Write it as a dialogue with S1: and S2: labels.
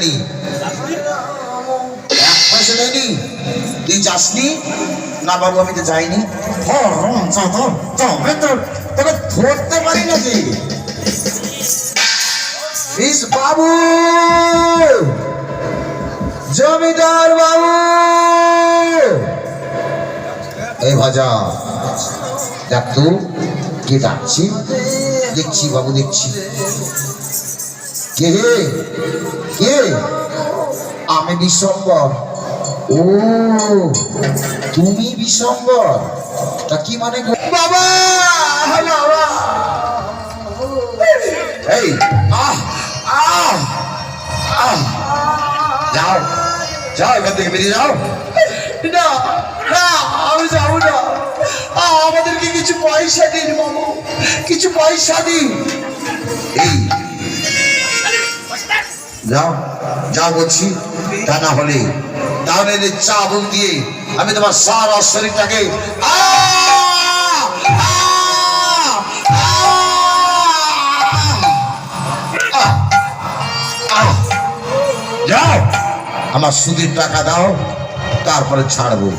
S1: এক পয়সা দেয়নি, তুই যাসনি না? বাবু আমি তো যাইনি। তোকে ধরতে পারি নাকি? বাবু, জমিদার বাবু, এই ভাজা দেখ তো কে ডাকছি। দেখছি বাবু, দেখছি। কে কে? আমি বিশ্বম্বর। ও তুমি বিশ্বম্বর? তা কি মানে বাবা? এই যাও যাও, এখান থেকে বেরিয়ে যাও।
S2: না না, আমি যাবো না। আমাদেরকে কিছু পয়সা দিন বাবু, কিছু পয়সা দিন।
S1: এই যাও যাও বলছি, তা না হলে তাহলে চাবুক দিয়ে আমি তোমার সারা শরীরটাকে যাও। আমার সুদের টাকা দাও, তারপরে ছাড়বো।